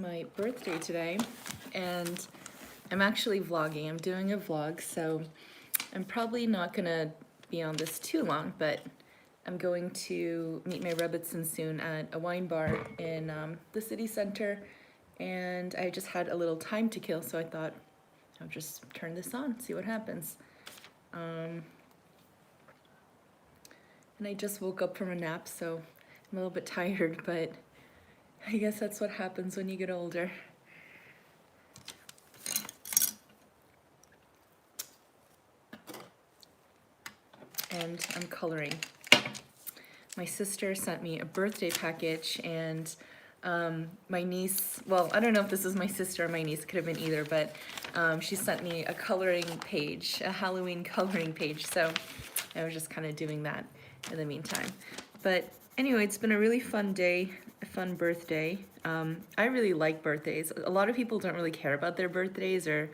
my birthday today, and I'm actually vlogging. I'm doing a vlog, so I'm probably not gonna be on this too long, but I'm going to meet my Rebbitzin soon at a wine bar in the city center, and I just had a little time to kill, so I thought I'll just turn this on, see what happens. And I just woke up from a nap, so I'm a little bit tired, but I guess that's what happens when you get older. And I'm coloring. My sister sent me a birthday package, and my niece, well, I don't know if this is my sister or my niece, it could have been either, but she sent me a coloring page, a Halloween coloring page, so I was just kind of doing that in the meantime. But anyway, it's been a really fun day, a fun birthday. I really like birthdays. A lot of people don't really care about their birthdays, or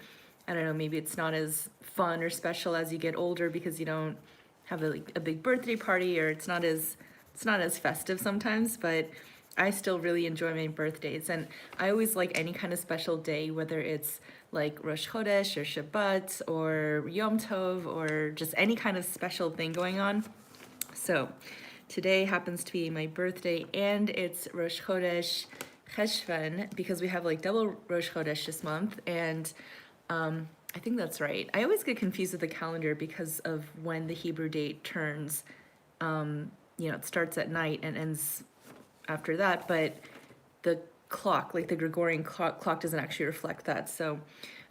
I don't know, maybe it's not as fun or special as you get older because you don't have a big birthday party, or it's not as festive sometimes, but I still really enjoy my birthdays, and I always like any kind of special day, whether it's like Rosh Chodesh or Shabbat or Yom Tov or just any kind of special thing going on. So today happens to be my birthday, and it's Rosh Chodesh Cheshvan, because we have like double Rosh Chodesh this month, and I think that's right. I always get confused with the calendar because of when the Hebrew date turns. You know, it starts at night and ends after that, but the clock, like the Gregorian clock doesn't actually reflect that. So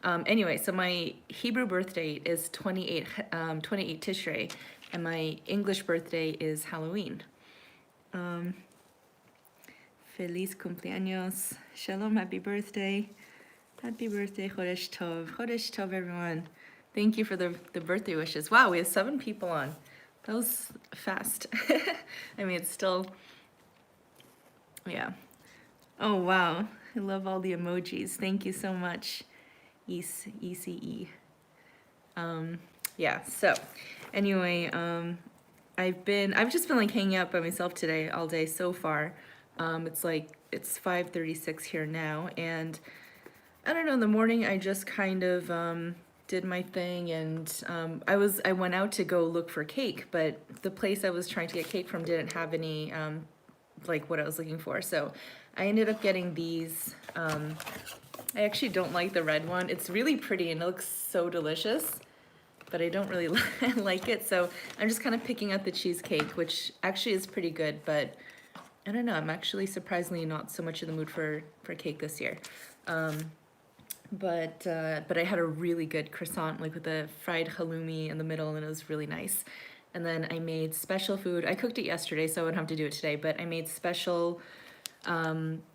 anyway, so my Hebrew birth date is 28 Tishrei, and my English birthday is Halloween. Feliz cumpleaños. Shalom, happy birthday. Happy birthday, Chodesh Tov. Chodesh Tov, everyone. Thank you for the birthday wishes. Wow, we have 7 people on. That was fast. I mean, it's still, yeah. Oh, wow. I love all the emojis. Thank you so much, ECE. Yeah, so anyway, I've just been like hanging out by myself today all day so far. It's 5:36 here now, and I don't know, in the morning I just kind of did my thing, and I went out to go look for cake, but the place I was trying to get cake from didn't have any like what I was looking for, so I ended up getting these. I actually don't like the red one. It's really pretty and it looks so delicious, but I don't really like it, so I'm just kind of picking out the cheesecake, which actually is pretty good, but I don't know, I'm actually surprisingly not so much in the mood for cake this year. But I had a really good croissant, like with the fried halloumi in the middle, and it was really nice. And then I made special food. I cooked it yesterday, so I wouldn't have to do it today, but I made special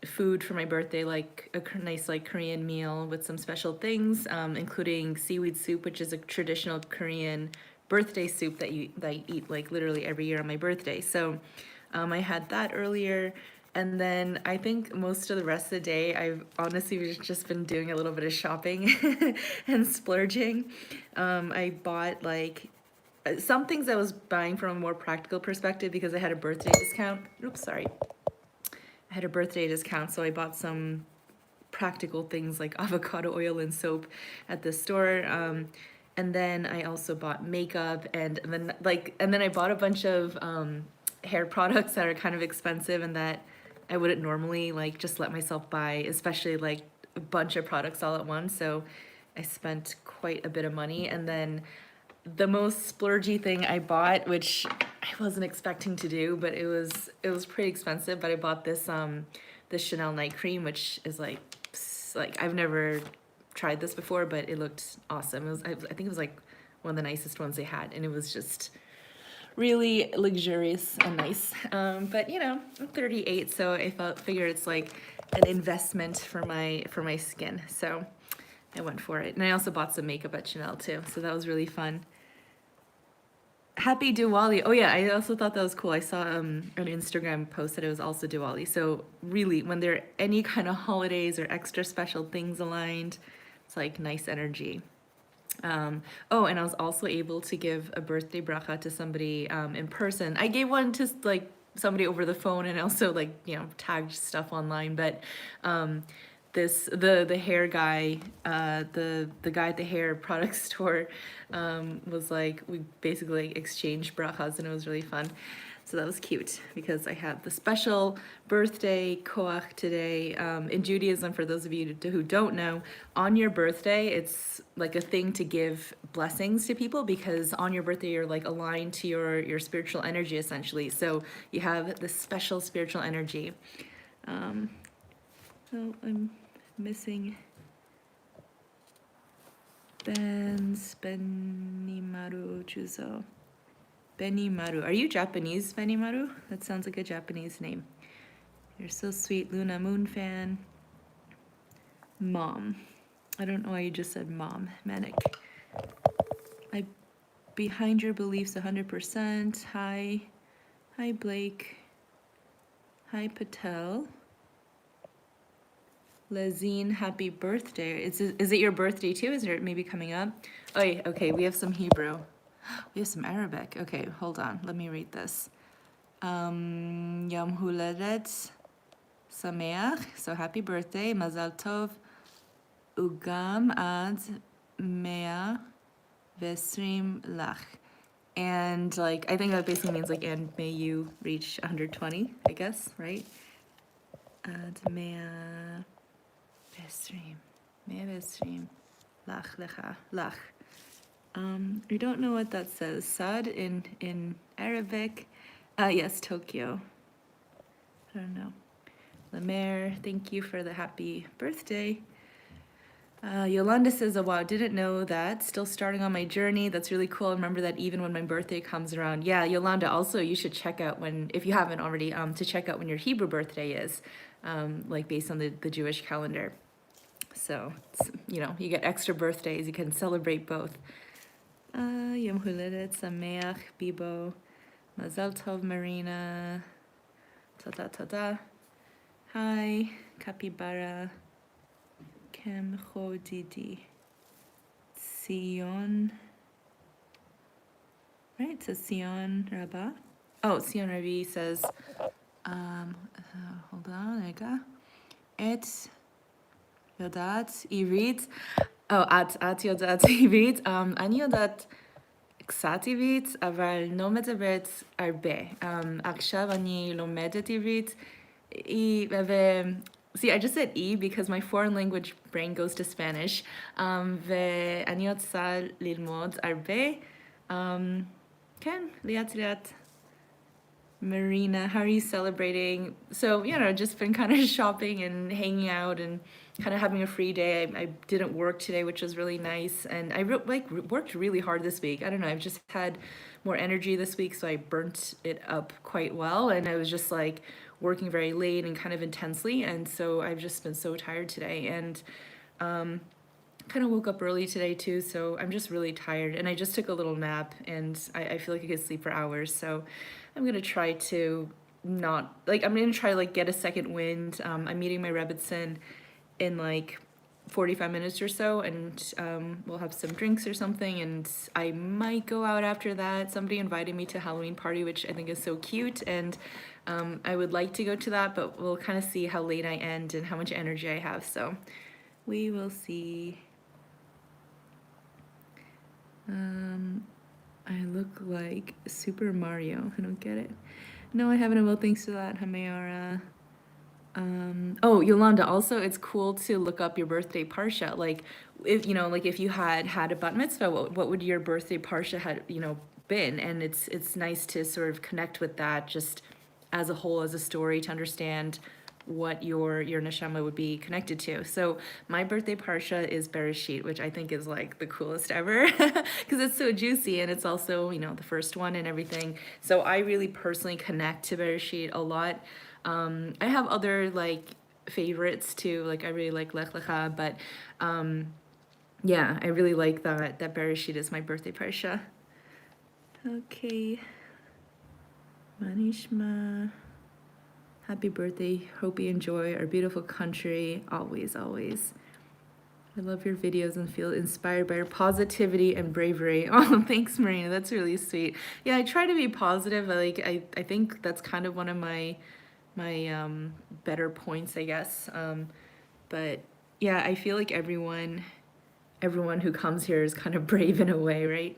food for my birthday, like a nice like Korean meal with some special things, including seaweed soup, which is a traditional Korean birthday soup that I eat like literally every year on my birthday. So I had that earlier. And then I think most of the rest of the day, I've honestly just been doing a little bit of shopping and splurging. I bought like some things I was buying from a more practical perspective because I had a birthday discount. Oops, sorry. I had a birthday discount, so I bought some practical things like avocado oil and soap at the store. And then I also bought makeup, and then I bought a bunch of hair products that are kind of expensive and that I wouldn't normally like just let myself buy, especially like a bunch of products all at once. So I spent quite a bit of money. And then the most splurgy thing I bought, which I wasn't expecting to do, but it was pretty expensive, but I bought this this Chanel night cream, which is like I've never tried this before, but it looked awesome. It was, I think it was like one of the nicest ones they had, and it was just really luxurious and nice. But you know, I'm 38, so I figured it's like an investment for my skin, so I went for it. And I also bought some makeup at Chanel too, so that was really fun. Happy Diwali. Oh yeah, I also thought that was cool. I saw an Instagram post that it was also Diwali. So really, when there are any kind of holidays or extra special things aligned, it's like nice energy. Oh, and I was also able to give a birthday bracha to somebody in person. I gave one to like somebody over the phone, and also like, you know, tagged stuff online, but the hair guy, the guy at the hair product store, was like, we basically exchanged brachas, and it was really fun. So that was cute because I have the special birthday koach today. In Judaism, for those of you who don't know, on your birthday, it's like a thing to give blessings to people, because on your birthday you're like aligned to your spiritual energy essentially. So you have this special spiritual energy. Oh, I'm missing Benimaru Juzo. Benimaru. Are you Japanese, Benimaru? That sounds like a Japanese name. You're so sweet, Luna Moon fan. Mom. I don't know why you just said mom. Manic. I behind your beliefs 100%. Hi. Hi, Blake. Hi, Patel. Lazine, happy birthday. Is it your birthday too? Is it maybe coming up? Oh, yeah, okay, we have some Hebrew. We have some Arabic. Okay, hold on. Let me read this. Yom Huledet Sameach. So happy birthday. Mazal Tov. Ugam ad Mea Vesrim Lach. And like, I think that basically means like, and may you reach 120, I guess, right? Ad Mea Vesrim. Mea Vesrim. Lach Lecha. Lach. I don't know what that says. Sad in Arabic. Yes, Tokyo. I don't know. Lemaire, thank you for the happy birthday. Yolanda says, oh wow, didn't know that. Still starting on my journey. That's really cool. Remember that even when my birthday comes around. Yeah, Yolanda, also you should check out when, if you haven't already, to check out when your Hebrew birthday is, like based on the Jewish calendar. So, you know, you get extra birthdays. You can celebrate both. Yom Huledet Sameach Bibo. Mazal Tov Marina. Ta ta ta. Hi, Capybara. Kem Chodidi. Sion. Right, it says Sion Rabba. Oh, Sion Rabbi says, hold on, רגע. את יודעת עברית. Oh, את יודעת עברית. אני יודעת קצת עברית, אבל לא מדברת הרבה. עכשיו אני לומדת עברית. See, I just said E because my foreign language brain goes to Spanish. ואני רוצה ללמוד הרבה. כן, לאט לאט. Marina, how are you celebrating? So, you know, just been kind of shopping and hanging out and kind of having a free day. I didn't work today, which was really nice. And I worked really hard this week. I don't know, I've just had more energy this week, so I burnt it up quite well. And I was just like working very late and kind of intensely. And so I've just been so tired today. And kind of woke up early today too, so I'm just really tired. And I just took a little nap, and I feel like I could sleep for hours. So I'm gonna try to not, like, I'm gonna try to like get a second wind. I'm meeting my Rebbitzin in like 45 minutes or so, and we'll have some drinks or something, and I might go out after that. Somebody invited me to a Halloween party, which I think is so cute, and I would like to go to that, but we'll kind of see how late I end and how much energy I have, so we will see. I look like Super Mario. I don't get it. No, I haven't. Well, thanks for that, Meorah. Oh, Yolanda, also it's cool to look up your birthday parsha. Like, if you know, like if you had a bat mitzvah, what would your birthday parsha had, you know, been? And it's nice to sort of connect with that just as a whole, as a story, to understand what your neshama would be connected to. So my birthday parsha is Bereshit, which I think is like the coolest ever because it's so juicy, and it's also, you know, the first one and everything. So I really personally connect to Bereshit a lot. I have other like favorites too, like I really like Lech Lecha, but yeah, I really like that Bereshit is my birthday parsha. Okay. Manishma. Happy birthday. Hope you enjoy our beautiful country. Always, always. I love your videos and feel inspired by your positivity and bravery. Oh, thanks, Marina. That's really sweet. Yeah, I try to be positive. I think that's kind of one of my better points, I guess. But yeah, I feel like everyone who comes here is kind of brave in a way, right?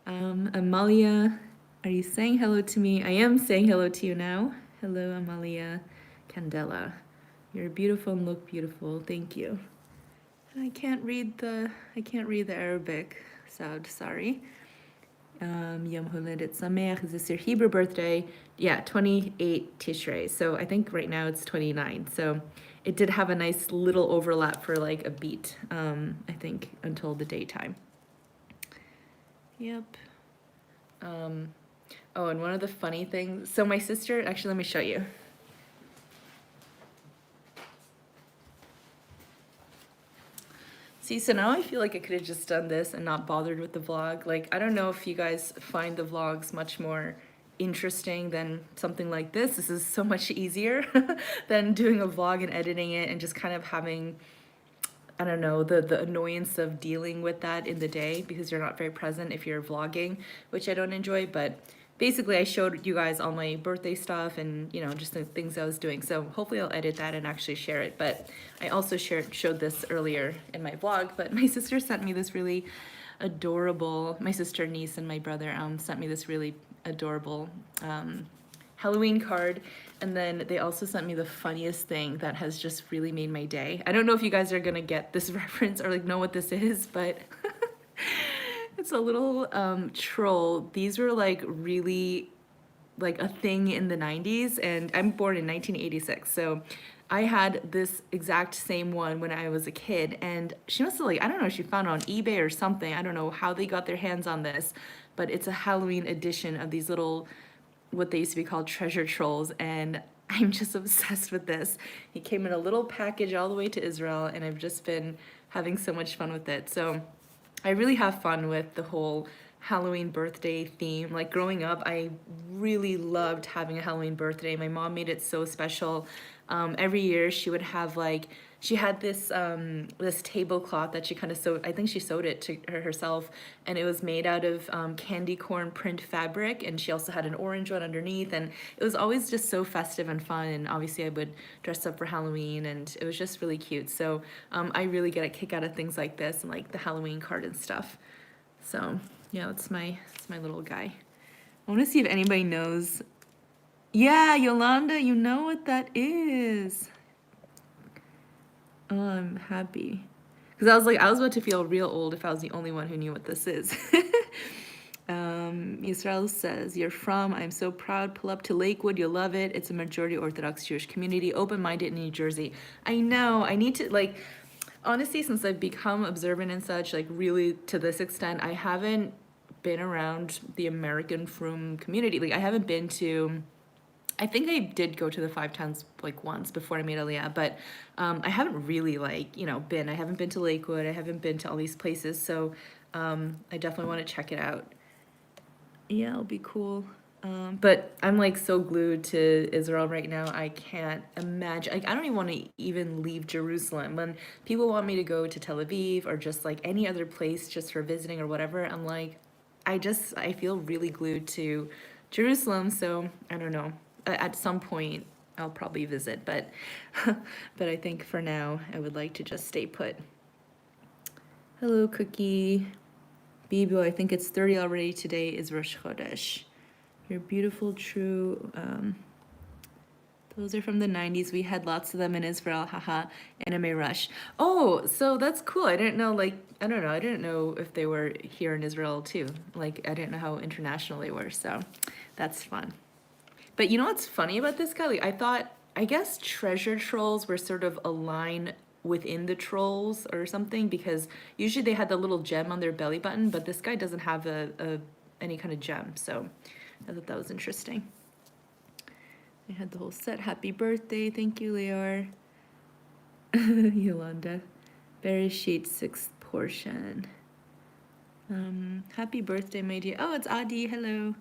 Amalia, are you saying hello to me? I am saying hello to you now. Hello, Amalia Candela. You're beautiful and look beautiful. Thank you. I can't read the Arabic. Sorry. Yom Haledet Sameach. Is this your Hebrew birthday? Yeah, 28 Tishrei. So I think right now it's 29. So it did have a nice little overlap for like a beat, I think, until the daytime. Yep. Oh, and one of the funny things, so my sister, actually, let me show you. See, so now I feel like I could have just done this and not bothered with the vlog. Like, I don't know if you guys find the vlogs much more interesting than something like this. This is so much easier than doing a vlog and editing it and just kind of having, I don't know, the annoyance of dealing with that in the day because you're not very present if you're vlogging, which I don't enjoy. But basically I showed you guys all my birthday stuff and, you know, just the things I was doing. So hopefully I'll edit that and actually share it. But I also showed this earlier in my vlog, but my sister sent me this really adorable, my sister, niece, and my brother sent me this really adorable Halloween card. And then they also sent me the funniest thing that has just really made my day. I don't know if you guys are gonna get this reference or like know what this is, but it's a little troll. These were like really like a thing in the 90s, and I'm born in 1986, so I had this exact same one when I was a kid, and she must have, like, I don't know, she found it on eBay or something. I don't know how they got their hands on this, but it's a Halloween edition of these little, what they used to be called treasure trolls, and I'm just obsessed with this. He came in a little package all the way to Israel, and I've just been having so much fun with it. So I really have fun with the whole Halloween birthday theme. Like growing up, I really loved having a Halloween birthday. My mom made it so special. Every year she would have like, she had this this tablecloth that she kind of sewed. I think she sewed it to herself, and it was made out of candy corn print fabric. And she also had an orange one underneath, and it was always just so festive and fun. And obviously, I would dress up for Halloween, and it was just really cute. So I really get a kick out of things like this and like the Halloween card and stuff. So yeah, it's my little guy. I want to see if anybody knows. Yeah, Yolanda, you know what that is. Oh, I'm happy. Because I was like, I was about to feel real old if I was the only one who knew what this is. Yisrael says, you're from, I'm so proud, pull up to Lakewood, you'll love it. It's a majority Orthodox Jewish community, open-minded in New Jersey. I know, I need to, like, honestly, since I've become observant and such, like really to this extent, I haven't been around the American Frum community. Like I haven't been to, I think I did go to the 5 towns like once before I made Aliyah, but I haven't really like, you know, I haven't been to Lakewood, I haven't been to all these places, so I definitely want to check it out. Yeah, it'll be cool. But I'm like so glued to Israel right now. I can't imagine. Like I don't even want to even leave Jerusalem. When people want me to go to Tel Aviv or just like any other place just for visiting or whatever, I'm like, I feel really glued to Jerusalem. So I don't know. At some point, I'll probably visit, but but I think for now, I would like to just stay put. Hello, Cookie. Bibo, I think it's 30 already. Today is Rosh Chodesh. You're beautiful, true. Those are from the 90s. We had lots of them in Israel, haha, and a Meorah. Oh, so that's cool. I didn't know, like, I don't know. I didn't know if they were here in Israel too. Like, I didn't know how international they were, so that's fun. But you know what's funny about this guy? Like, I guess treasure trolls were sort of a line within the trolls or something, because usually they had the little gem on their belly button, but this guy doesn't have any kind of gem, so I thought that was interesting. I had the whole set. Happy birthday. Thank you, Leor. Yolanda. Bereshit, 6th portion. Happy birthday, my dear. Oh, it's Adi. Hello.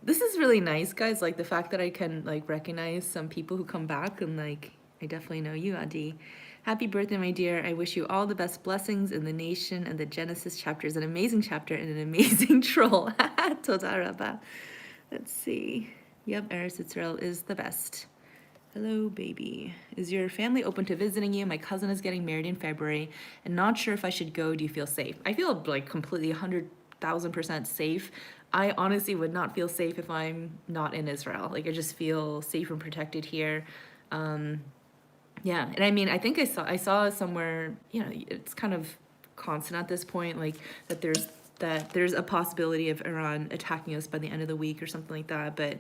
This is really nice, guys. Like the fact that I can like recognize some people who come back, and like I definitely know you, Adi. Happy birthday, my dear. I wish you all the best blessings in the nation, and the Genesis chapter is an amazing chapter and an amazing troll. Toda rabba. Let's see. Yep, Eretz Yisrael is the best. Hello, baby. Is your family open to visiting you? My cousin is getting married in February and not sure if I should go. Do you feel safe? I feel like completely 100,000% safe. I honestly would not feel safe if I'm not in Israel. Like, I just feel safe and protected here. Yeah, and I mean, I think I saw somewhere, it's kind of constant at this point, like that there's a possibility of Iran attacking us by the end of the week or something like that, but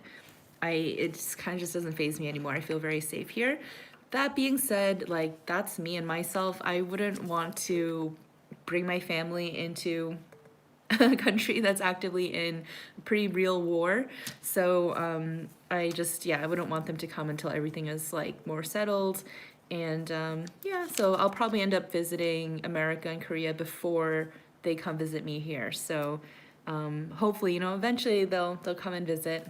it just kind of just doesn't faze me anymore. I feel very safe here. That being said, like that's me and myself. I wouldn't want to bring my family into a country that's actively in pretty real war. So I wouldn't want them to come until everything is like more settled. And yeah, so I'll probably end up visiting America and Korea before they come visit me here. So hopefully, eventually they'll come and visit.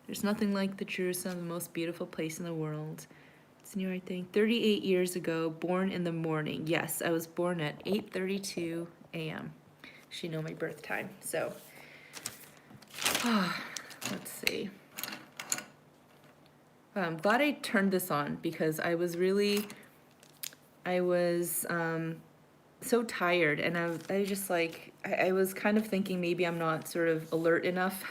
There's nothing like the Jerusalem, the most beautiful place in the world. It's new, I think. 38 years ago, born in the morning. Yes, I was born at 8:32 a.m. She know my birth time. So, let's see. I'm glad I turned this on because I was so tired, and I just like I was kind of thinking maybe I'm not sort of alert enough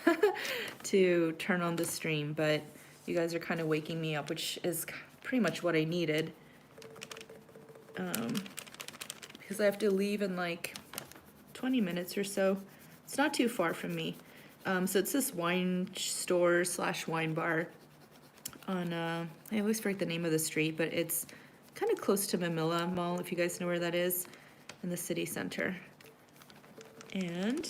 to turn on the stream, but you guys are kind of waking me up, which is pretty much what I needed, because I have to leave in like 20 minutes or so. It's not too far from me. So it's this wine store / wine bar on I always forget the name of the street, but it's kind of close to Meorah Mall, if you guys know where that is, in the city center. And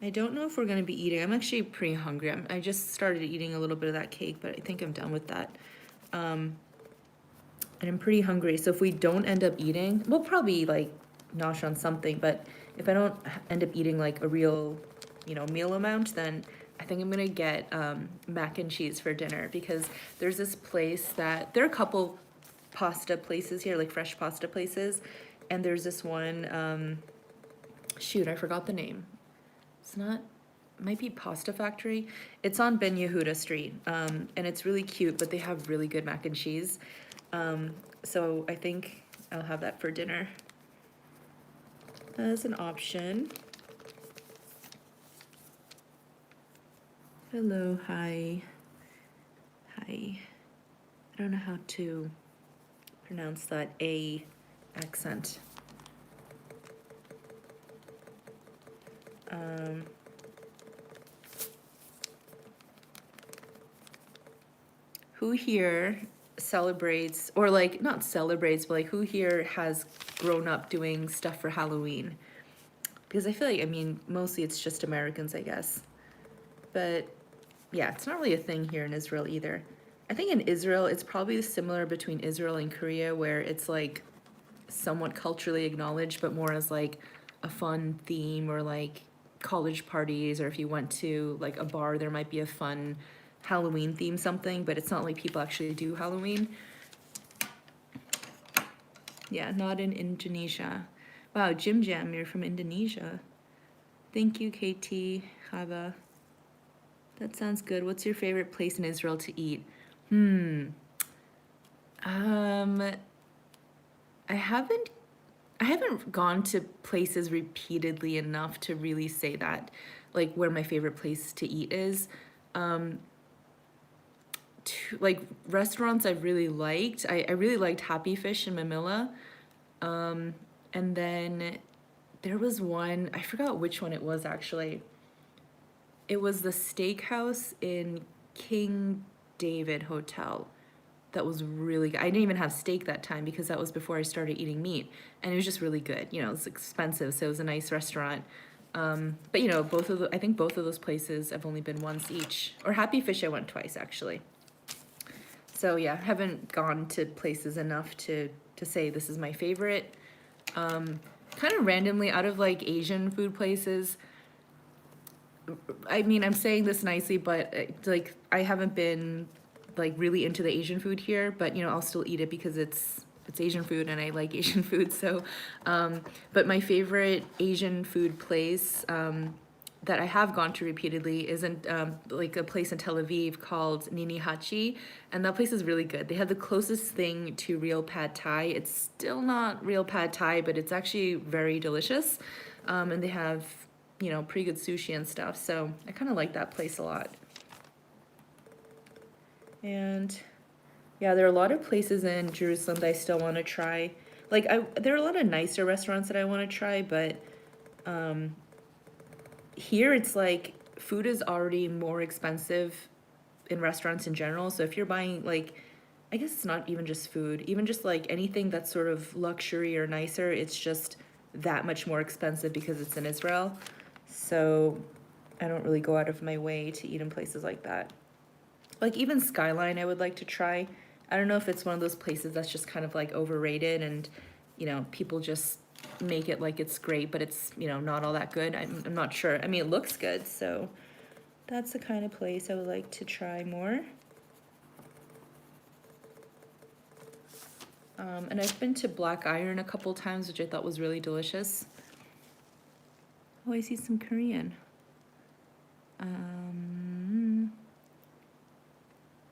I don't know if we're gonna be eating. I'm actually pretty hungry. I just started eating a little bit of that cake, but I think I'm done with that. And I'm pretty hungry, so if we don't end up eating, we'll probably like nosh on something, but if I don't end up eating like a real, meal amount, then I think I'm gonna get mac and cheese for dinner, because there's this place there are a couple pasta places here, like fresh pasta places, and there's this one, shoot, I forgot the name. Might be Pasta Factory. It's on Ben Yehuda Street, and it's really cute, but they have really good mac and cheese. So I think I'll have that for dinner as an option. Hello, hi. Hi. I don't know how to pronounce that A accent. Who here celebrates, or like not celebrates, but like who here has grown up doing stuff for Halloween? Because I feel like, mostly it's just Americans, I guess. But yeah, it's not really a thing here in Israel either. I think in Israel, it's probably similar between Israel and Korea, where it's like somewhat culturally acknowledged, but more as like a fun theme, or like college parties, or if you went to like a bar, there might be a fun Halloween theme something, but it's not like people actually do Halloween. Yeah, not in Indonesia. Wow, Jim Jam, you're from Indonesia. Thank you, KT, Chava. That sounds good. What's your favorite place in Israel to eat? I haven't gone to places repeatedly enough to really say that, like where my favorite place to eat is. Like restaurants I've really liked. I really liked Happy Fish in Manila. And then there was one, I forgot which one it was actually. It was the steakhouse in King David Hotel. That was really good. I didn't even have steak that time because that was before I started eating meat. And it was just really good. It was expensive, so it was a nice restaurant. But I think both of those places I've only been once each. Or Happy Fish I went twice actually. So yeah, haven't gone to places enough to say this is my favorite. Kind of randomly, out of like Asian food places, I'm saying this nicely, but like I haven't been like really into the Asian food here, but I'll still eat it because it's Asian food and I like Asian food. So, but my favorite Asian food place that I have gone to repeatedly is in like a place in Tel Aviv called Nini Hachi, and that place is really good. They have the closest thing to real pad thai. It's still not real pad thai, but it's actually very delicious, and they have, you know, pretty good sushi and stuff. So I kind of like that place a lot. And yeah, there are a lot of places in Jerusalem that I still want to try. Like there are a lot of nicer restaurants that I want to try, but here it's like food is already more expensive in restaurants in general. So if you're buying like, I guess it's not even just food, even just like anything that's sort of luxury or nicer, it's just that much more expensive because it's in Israel. So I don't really go out of my way to eat in places like that. Like even Skyline, I would like to try. I don't know if it's one of those places that's just kind of like overrated and, you know, people just make it like it's great, but it's, you know, not all that good. I'm not sure. I mean, it looks good, so that's the kind of place I would like to try more. And I've been to Black Iron a couple times, which I thought was really delicious. Oh, I see some Korean.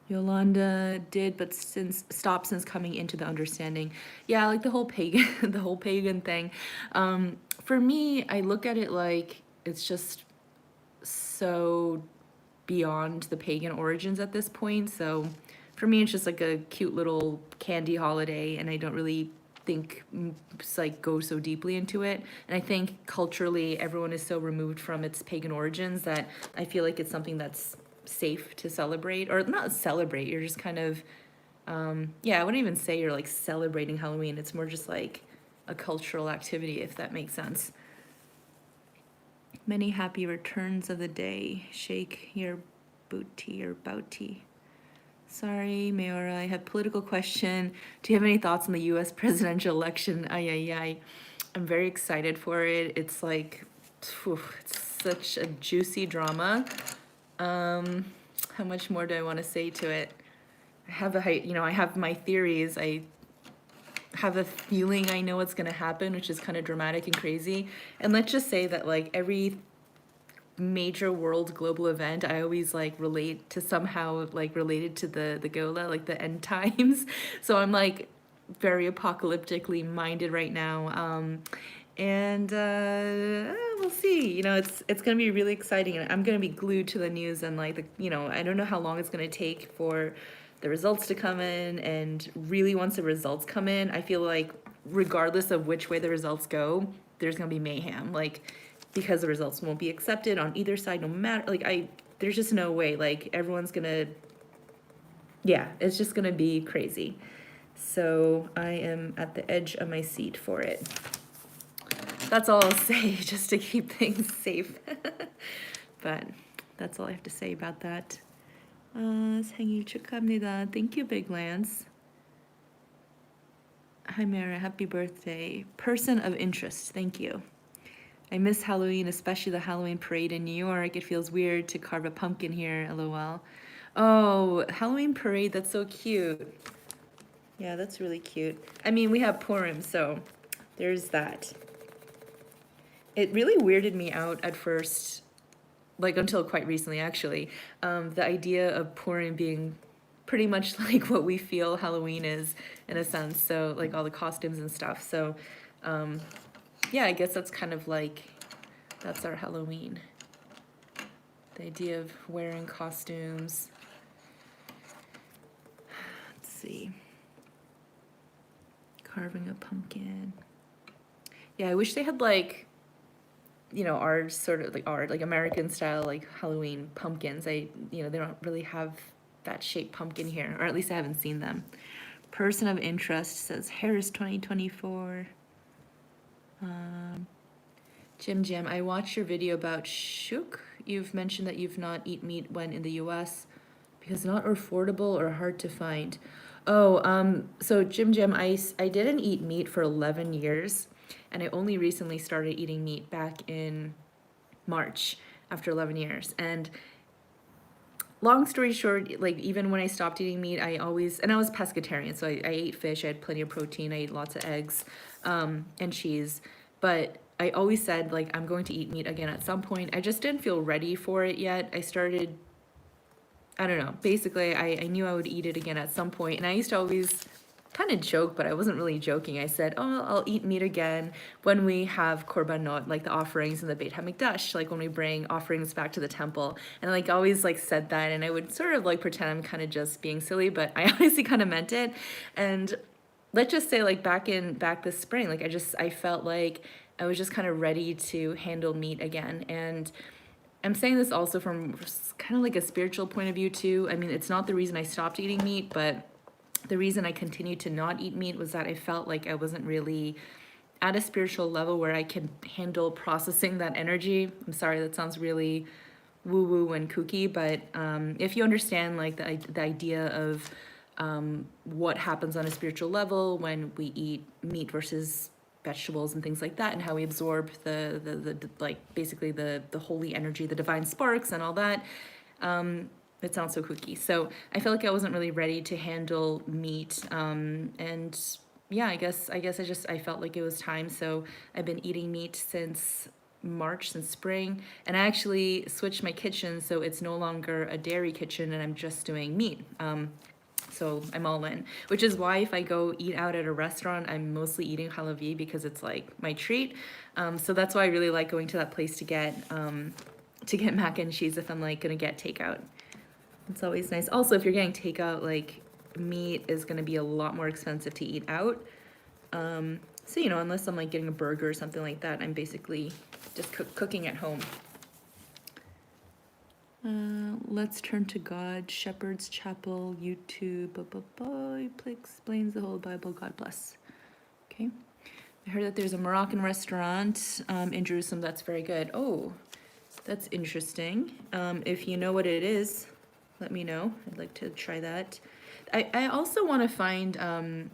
Yolanda did, but stopped since coming into the understanding. Yeah, like the whole pagan, the whole pagan thing. For me, I look at it like it's just so beyond the pagan origins at this point. So for me, it's just like a cute little candy holiday, and I don't really think like go so deeply into it. And I think culturally, everyone is so removed from its pagan origins that I feel like it's something that's safe to celebrate, or not celebrate. You're just kind of, yeah, I wouldn't even say you're like celebrating Halloween. It's more just like a cultural activity, if that makes sense. Many happy returns of the day. Shake your booty or bouty. Sorry, Meorah, I have political question. Do you have any thoughts on the US presidential election? Ay, ay, ay. I'm very excited for it. It's like, it's such a juicy drama. How much more do I want to say to it? I have I have my theories. I have a feeling I know what's going to happen, which is kind of dramatic and crazy. And let's just say that like every major world global event, I always like relate to somehow like related to the Gola, like the end times. So I'm like very apocalyptically minded right now. And we'll see. You know, it's gonna be really exciting, and I'm gonna be glued to the news. And like I don't know how long it's gonna take for the results to come in. And really, once the results come in, I feel like regardless of which way the results go, there's gonna be mayhem. Like because the results won't be accepted on either side, no matter there's just no way. Like everyone's gonna, yeah, it's just gonna be crazy. So I am at the edge of my seat for it. That's all I'll say, just to keep things safe. But that's all I have to say about that. 생일 축하합니다. Thank you, Big Lance. Hi, Meorah. Happy birthday. Person of interest. Thank you. I miss Halloween, especially the Halloween parade in New York. It feels weird to carve a pumpkin here, lol. Oh, Halloween parade, that's so cute. Yeah, that's really cute. I mean, we have Purim, so there's that. It really weirded me out at first, like until quite recently, actually. The idea of Purim being pretty much like what we feel Halloween is, in a sense. So, like all the costumes and stuff. So, yeah, I guess that's kind of like, that's our Halloween. The idea of wearing costumes. Let's see. Carving a pumpkin. Yeah, I wish they had like, our sort of like American style, like Halloween pumpkins. They don't really have that shaped pumpkin here, or at least I haven't seen them. Person of interest says Harris 2024. Jim, I watched your video about shuk. You've mentioned that you've not eat meat when in the US because not affordable or hard to find. Oh, so Jim, I didn't eat meat for 11 years. And I only recently started eating meat back in March after 11 years. And long story short, like even when I stopped eating meat, and I was pescatarian, so I ate fish, I had plenty of protein, I ate lots of eggs and cheese. But I always said like I'm going to eat meat again at some point. I just didn't feel ready for it yet. I don't know. Basically, I knew I would eat it again at some point, and I used to always kind of joke, but I wasn't really joking. I said, "Oh, I'll eat meat again when we have korbanot, like the offerings in the Beit Hamikdash, like when we bring offerings back to the temple." And like always like said that, and I would sort of like pretend I'm kind of just being silly, but I honestly kind of meant it. And let's just say like back this spring, like I felt like I was just kind of ready to handle meat again. And I'm saying this also from kind of like a spiritual point of view too. I mean, it's not the reason I stopped eating meat, but the reason I continued to not eat meat was that I felt like I wasn't really at a spiritual level where I could handle processing that energy. I'm sorry, that sounds really woo woo and kooky, but if you understand like the idea of what happens on a spiritual level when we eat meat versus vegetables and things like that, and how we absorb the like basically the holy energy, the divine sparks and all that. It sounds so kooky. So I felt like I wasn't really ready to handle meat. And yeah, I guess I felt like it was time. So I've been eating meat since March, since spring, and I actually switched my kitchen so it's no longer a dairy kitchen and I'm just doing meat. So I'm all in, which is why if I go eat out at a restaurant, I'm mostly eating halavi because it's like my treat. So that's why I really like going to that place to get mac and cheese if I'm like gonna get takeout. It's always nice. Also, if you're getting takeout, like meat is gonna be a lot more expensive to eat out. So you know, unless I'm like getting a burger or something like that, I'm basically just cooking at home. Let's turn to God. Shepherd's Chapel, YouTube. Explains the whole Bible. God bless. Okay. I heard that there's a Moroccan restaurant in Jerusalem that's very good. Oh, that's interesting. If you know what it is, let me know. I'd like to try that. I also want to find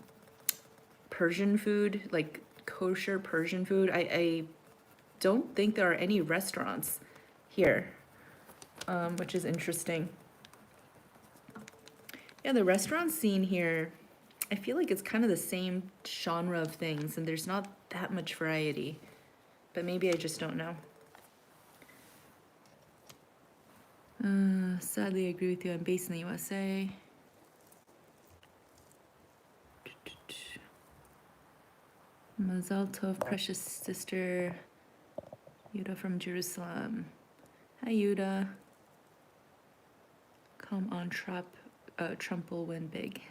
Persian food, like kosher Persian food. I don't think there are any restaurants here. Which is interesting. Yeah, the restaurant scene here, I feel like it's kind of the same genre of things, and there's not that much variety. But maybe I just don't know. Sadly, I agree with you. I'm based in the USA. Mazal Tov, precious sister. Yuda from Jerusalem. Hi, Yuda. Come on, Trump will win big.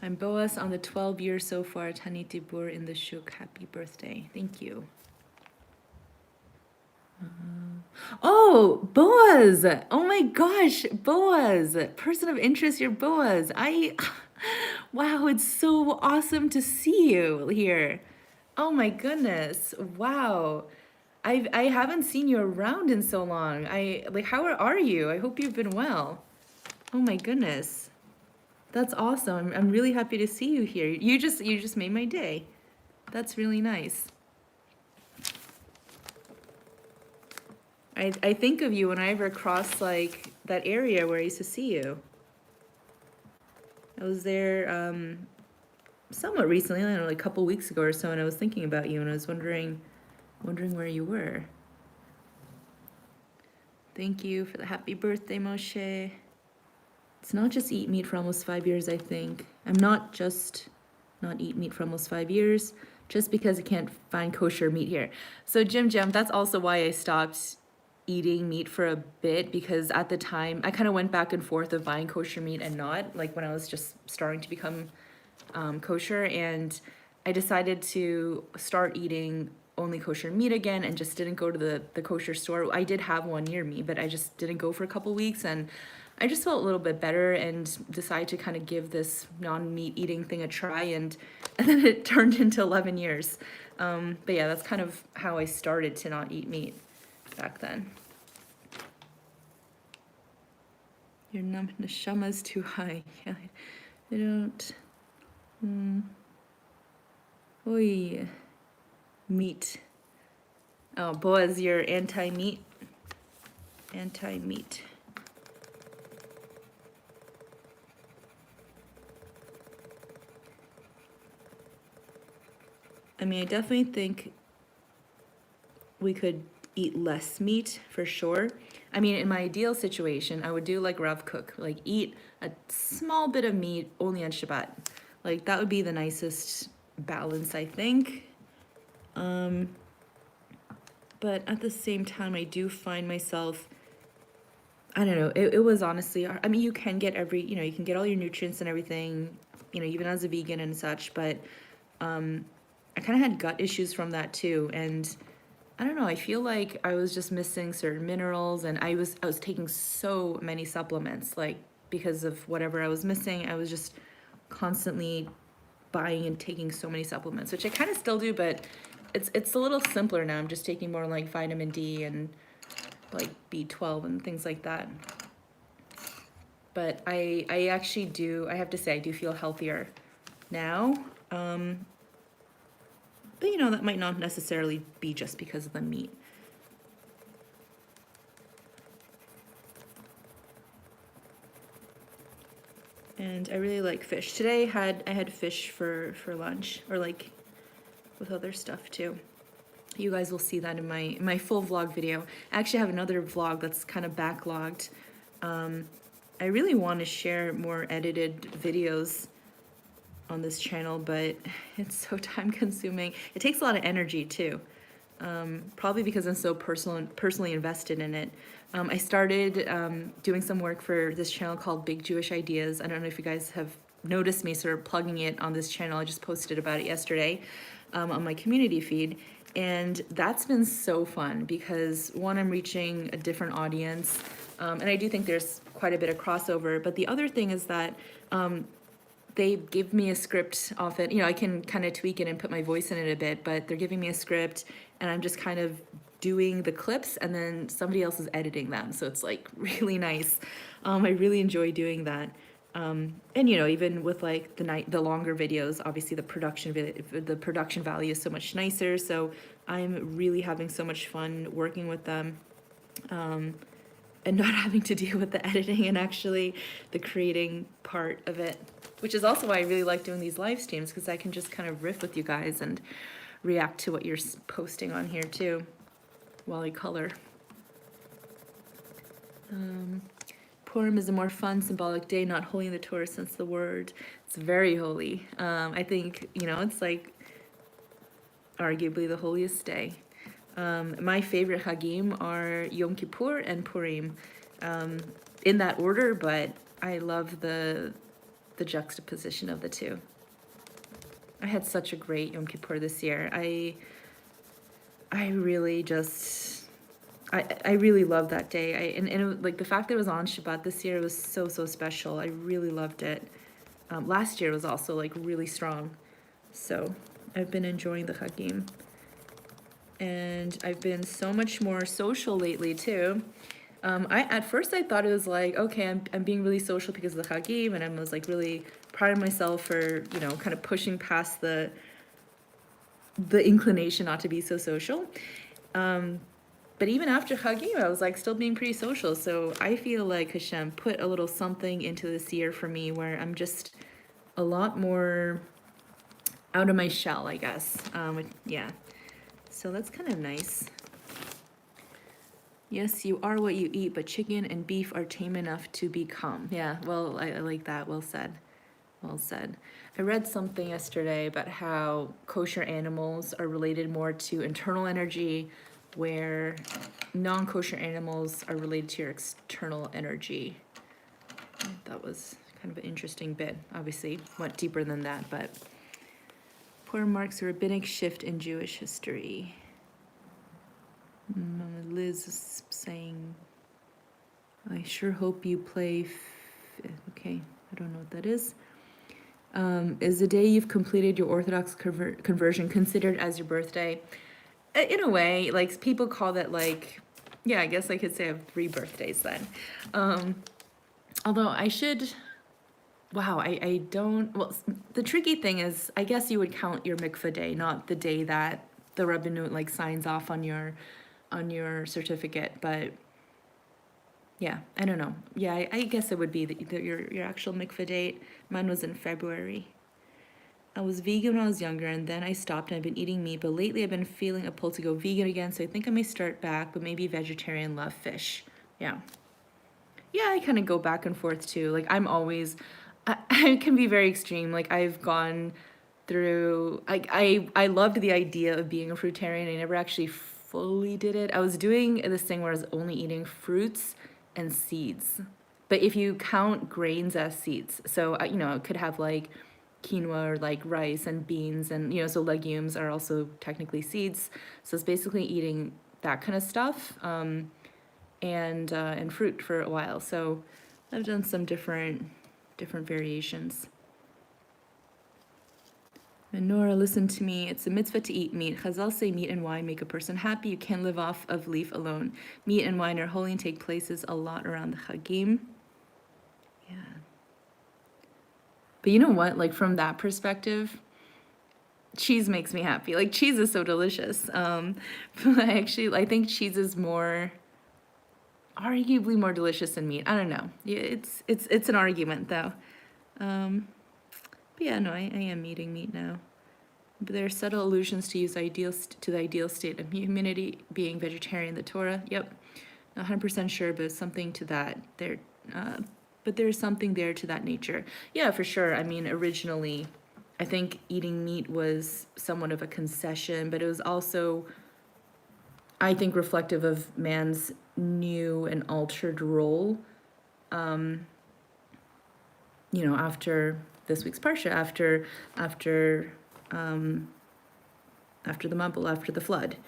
I'm Boaz on the 12 years so far. Tani Tibur in the Shuk. Happy birthday. Thank you. Oh, Boaz! Oh my gosh, Boaz! Person of interest, you're Boaz. Wow, it's so awesome to see you here. Oh my goodness, wow. I haven't seen you around in so long. How are you? I hope you've been well. Oh my goodness. That's awesome. I'm really happy to see you here. You just made my day. That's really nice. I think of you when I ever cross like that area where I used to see you. I was there somewhat recently, I don't know, like a couple weeks ago or so, and I was thinking about you and I was wondering where you were. Thank you for the happy birthday, Moshe. It's not just eat meat for almost 5 years, I think. I'm not just not eat meat for almost 5 years, just because I can't find kosher meat here. So Jim, that's also why I stopped eating meat for a bit, because at the time I kind of went back and forth of buying kosher meat and not, like when I was just starting to become kosher, and I decided to start eating only kosher meat again and just didn't go to the kosher store. I did have one near me, but I just didn't go for a couple weeks, and I just felt a little bit better and decided to kind of give this non-meat eating thing a try, and then it turned into 11 years. But yeah, that's kind of how I started to not eat meat back then. Your neshama's too high. Yeah, I don't. Oy. Meat. Oh, Boaz, you're anti-meat? Anti-meat. I mean, I definitely think we could eat less meat for sure. I mean, in my ideal situation, I would do like Rav Cook, like eat a small bit of meat only on Shabbat. Like that would be the nicest balance, I think. But at the same time, I do find myself, I don't know, it was honestly, I mean, you can get you can get all your nutrients and everything, even as a vegan and such, but I kind of had gut issues from that too. And I don't know, I feel like I was just missing certain minerals, and I was taking so many supplements, like because of whatever I was missing. I was just constantly buying and taking so many supplements, which I kind of still do, but it's a little simpler now. I'm just taking more like vitamin D and like B12 and things like that. But I actually do, I have to say, I do feel healthier now. But that might not necessarily be just because of the meat. And I really like fish. Today I had fish for lunch, or like with other stuff too. You guys will see that in my full vlog video. I actually have another vlog that's kind of backlogged. I really want to share more edited videos on this channel, but it's so time consuming. It takes a lot of energy too. Probably because I'm so personally invested in it. I started doing some work for this channel called Big Jewish Ideas. I don't know if you guys have noticed me sort of plugging it on this channel. I just posted about it yesterday on my community feed. And that's been so fun because, one, I'm reaching a different audience. And I do think there's quite a bit of crossover. But the other thing is that they give me a script off it. I can kind of tweak it and put my voice in it a bit, but they're giving me a script and I'm just kind of doing the clips and then somebody else is editing them. So it's like really nice. I really enjoy doing that. And even with like the longer videos, obviously the production value is so much nicer. So I'm really having so much fun working with them. And not having to deal with the editing and actually the creating part of it, which is also why I really like doing these live streams, because I can just kind of riff with you guys and react to what you're posting on here too while I color. Purim is a more fun, symbolic day, not holy in the Torah sense of the word. It's very holy. I think, it's like arguably the holiest day. My favorite Hagim are Yom Kippur and Purim, in that order, but I love the juxtaposition of the two. I had such a great Yom Kippur this year. I really just, I really loved that day. And it, like the fact that it was on Shabbat this year was so special. I really loved it. Last year was also like really strong. So I've been enjoying the Hagim. And I've been so much more social lately too. At first I thought it was like, okay, I'm being really social because of the Hagim, and I was like really proud of myself for, kind of pushing past the inclination not to be so social. But even after Hagim, I was like still being pretty social. So I feel like Hashem put a little something into this year for me where I'm just a lot more out of my shell, I guess. Yeah. So that's kind of nice. Yes, you are what you eat, but chicken and beef are tame enough to become. Yeah, well, I like that. Well said. Well said. I read something yesterday about how kosher animals are related more to internal energy, where non-kosher animals are related to your external energy. That was kind of an interesting bit. Obviously, went deeper than that, but Purim marks a rabbinic shift in Jewish history. Liz is saying, I sure hope you play. Okay, I don't know what that is. Is the day you've completed your Orthodox conversion considered as your birthday? In a way, like people call that like, yeah, I guess I could say I have 3 birthdays then. Although I should, wow, I don't, well, the tricky thing is, I guess you would count your mikvah day, not the day that the rabbinut like signs off on your certificate, but yeah, I don't know. Yeah, I guess it would be your actual mikvah date. Mine was in February. I was vegan when I was younger, and then I stopped and I've been eating meat, but lately I've been feeling a pull to go vegan again, so I think I may start back, but maybe vegetarian, love fish. Yeah. Yeah, I kind of go back and forth too. Like I'm always, I can be very extreme. Like I've gone through, I loved the idea of being a fruitarian. I never actually fully did it. I was doing this thing where I was only eating fruits and seeds. But if you count grains as seeds, so you know, it could have like quinoa or like rice and beans and you know, so legumes are also technically seeds. So it's basically eating that kind of stuff. And fruit for a while. So I've done some different variations. Meorah, listen to me. It's a mitzvah to eat meat. Chazal say meat and wine make a person happy. You can't live off of leaf alone. Meat and wine are holy and take places a lot around the Chagim. Yeah. But you know what? Like from that perspective, cheese makes me happy. Like cheese is so delicious. But I think cheese is arguably more delicious than meat. I don't know. Yeah, it's an argument though. But yeah, no, I am eating meat now. But there are subtle allusions to use to the ideal state of humanity being vegetarian. The Torah. Yep, not 100% sure, but something to that there. But there's something there to that nature. Yeah, for sure. I mean, originally, I think eating meat was somewhat of a concession, but it was also, I think, reflective of man's new and altered role. You know, after this week's parsha, after the Mabul, after the flood.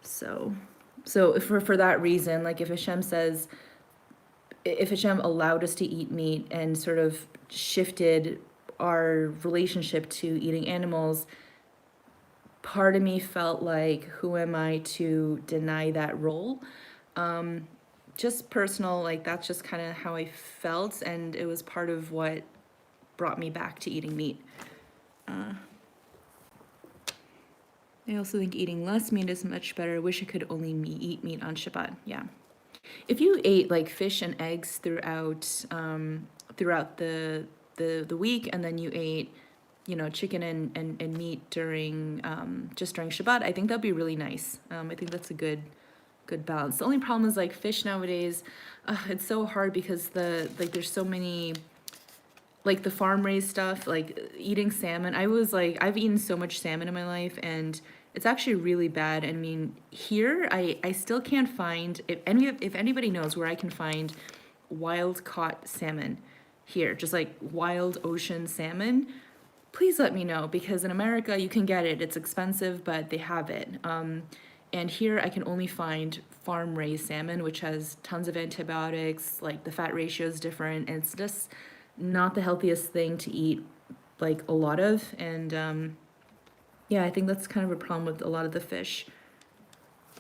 So for that reason, like if Hashem allowed us to eat meat and sort of shifted our relationship to eating animals, part of me felt like, who am I to deny that role? Just personal, like that's just kind of how I felt, and it was part of what brought me back to eating meat. I also think eating less meat is much better. I wish I could only eat meat on Shabbat. Yeah. If you ate like fish and eggs throughout the week, and then you ate, you know, chicken and meat during just during Shabbat, I think that'd be really nice. I think that's a good balance. The only problem is like fish nowadays, it's so hard because there's so many, like the farm raised stuff, like eating salmon. I've eaten so much salmon in my life, and it's actually really bad. I mean, here I still can't find, if anybody knows where I can find wild caught salmon here, just like wild ocean salmon, please let me know, because in America you can get it. It's expensive, but they have it. And here I can only find farm raised salmon, which has tons of antibiotics, like the fat ratio is different, and it's just not the healthiest thing to eat, like a lot of. And yeah, I think that's kind of a problem with a lot of the fish,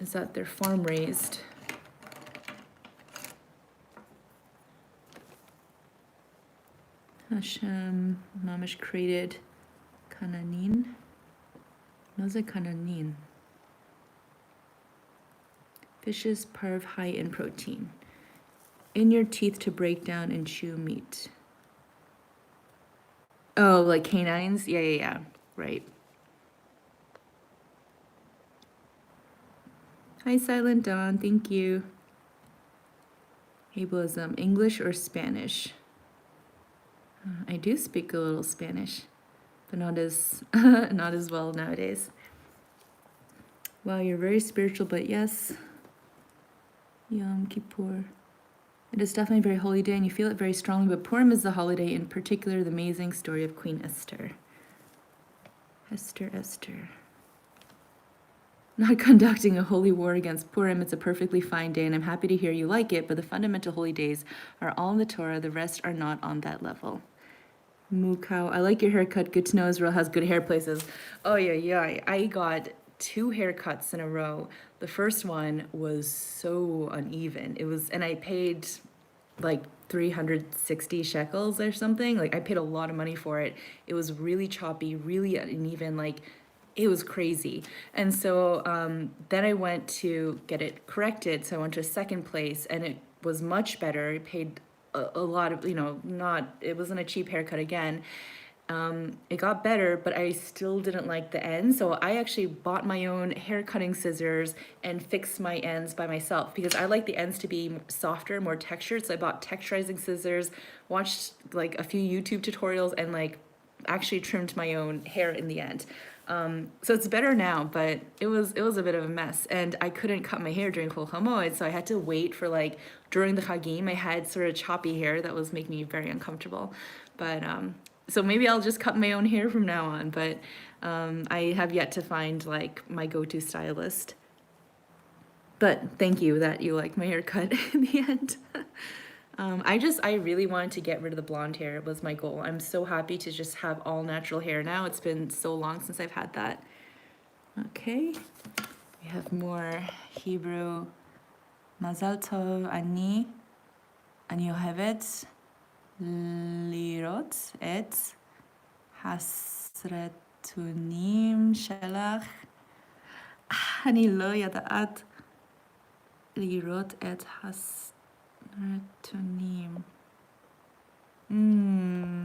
is that they're farm raised. Hashem Mamish created Kananin. What's a Kananin? Fishes parv high in protein. In your teeth to break down and chew meat. Oh, like canines? Yeah. Right. Hi, Silent Dawn. Thank you. Ableism, English or Spanish? I do speak a little Spanish, but not as not as well nowadays. Wow, you're very spiritual, but yes. Yom Kippur. It is definitely a very holy day, and you feel it very strongly, but Purim is the holiday, in particular, the amazing story of Queen Esther. Esther. Not conducting a holy war against Purim. It's a perfectly fine day, and I'm happy to hear you like it, but the fundamental holy days are all in the Torah. The rest are not on that level. Mukau, I like your haircut. Good to know Israel has good hair places. Oh, yeah. I got 2 haircuts in a row. The first one was so uneven. And I paid like 360 shekels or something. Like I paid a lot of money for it. It was really choppy, really uneven, like it was crazy. And so then I went to get it corrected. So I went to a second place, and it was much better. I paid a lot of, it wasn't a cheap haircut again. It got better, but I still didn't like the ends. So I actually bought my own hair cutting scissors and fixed my ends by myself because I like the ends to be softer, more textured. So I bought texturizing scissors, watched like a few YouTube tutorials, and like actually trimmed my own hair in the end. So it's better now, but it was a bit of a mess, and I couldn't cut my hair during Chol Hamoed, so I had to wait for like during the Chagim. I had sort of choppy hair that was making me very uncomfortable, but so maybe I'll just cut my own hair from now on. But I have yet to find like my go-to stylist. But thank you that you like my haircut in the end. I really wanted to get rid of the blonde hair. It was my goal. I'm so happy to just have all natural hair now. It's been so long since I've had that. Okay, we have more Hebrew. Mazal tov ani ohevet lirot et hasretunim shelach. אני לא יודעת לראות את הסרטונים.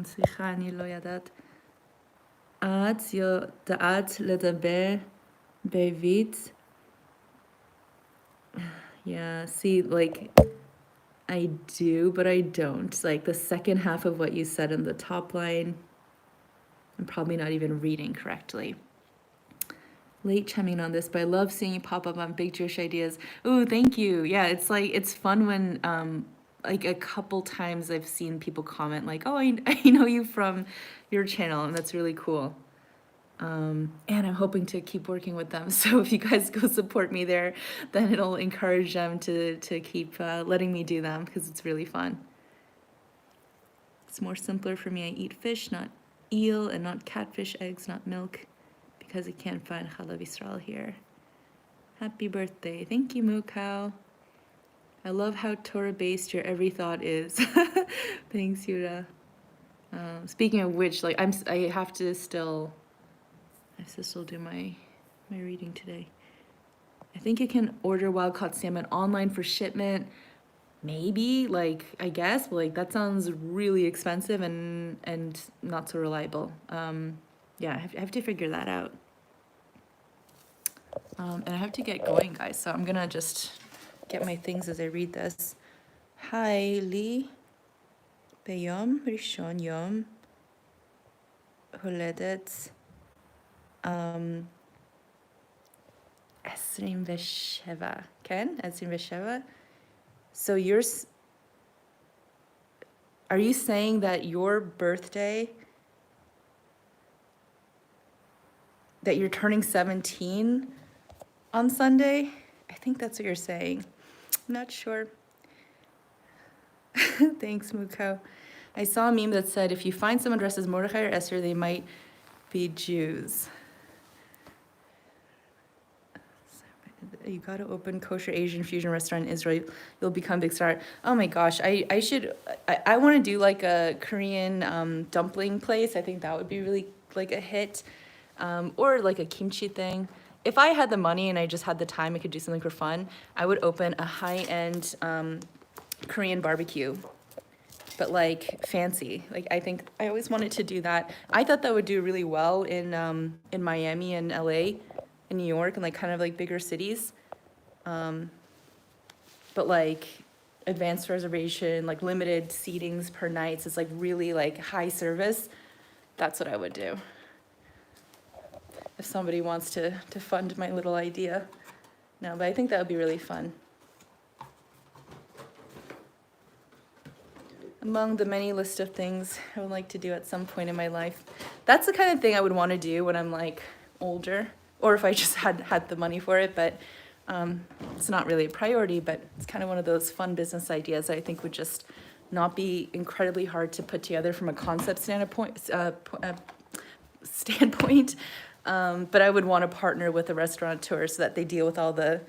סליחה, אני לא יודעת. את יודעת לדבר בעברית? Yeah, see, like, I do, but I don't. Like, the second half of what you said in the top line, I'm probably not even reading correctly. Late chiming on this, but I love seeing you pop up on Big Jewish Ideas. Ooh, thank you. Yeah, it's like, it's fun when, like a couple times I've seen people comment like, oh, I know you from your channel, and that's really cool. And I'm hoping to keep working with them. So if you guys go support me there, then it'll encourage them to keep letting me do them because it's really fun. It's more simpler for me. I eat fish, not eel, and not catfish, eggs, not milk, because I can't find Chalav Yisrael here. Happy birthday. Thank you, Moo Cow. I love how Torah-based your every thought is. Thanks, Yura. Speaking of which, like I have to still do my reading today. I think you can order wild-caught salmon online for shipment. Maybe, like, I guess, but like that sounds really expensive and not so reliable. Yeah, I have to figure that out. And I have to get going, guys, so I'm gonna just get my things as I read this. Hi, Li. Beyom Rishon Yom Holedet 27, כן? 27. So are you saying that your birthday, that you're turning 17 on Sunday? I think that's what you're saying. I'm not sure. Thanks, Muko. I saw a meme that said, if you find someone dressed as Mordechai or Esther, they might be Jews. You got to open kosher Asian fusion restaurant in Israel. You'll become big star. Oh my gosh, I want to do like a Korean dumpling place. I think that would be really like a hit, or like a kimchi thing. If I had the money and I just had the time, I could do something for fun. I would open a high-end Korean barbecue, but like fancy. Like I think I always wanted to do that. I thought that would do really well in Miami and LA, in New York, and like kind of like bigger cities. But like advanced reservation, like limited seatings per night, so it's like really like high service. That's what I would do. If somebody wants to fund my little idea. No, but I think that would be really fun. Among the many list of things I would like to do at some point in my life. That's the kind of thing I would want to do when I'm like older, or if I just had the money for it, but it's not really a priority, but it's kind of one of those fun business ideas that I think would just not be incredibly hard to put together from a concept standpoint. But I would want to partner with a restaurateur so that they deal with all the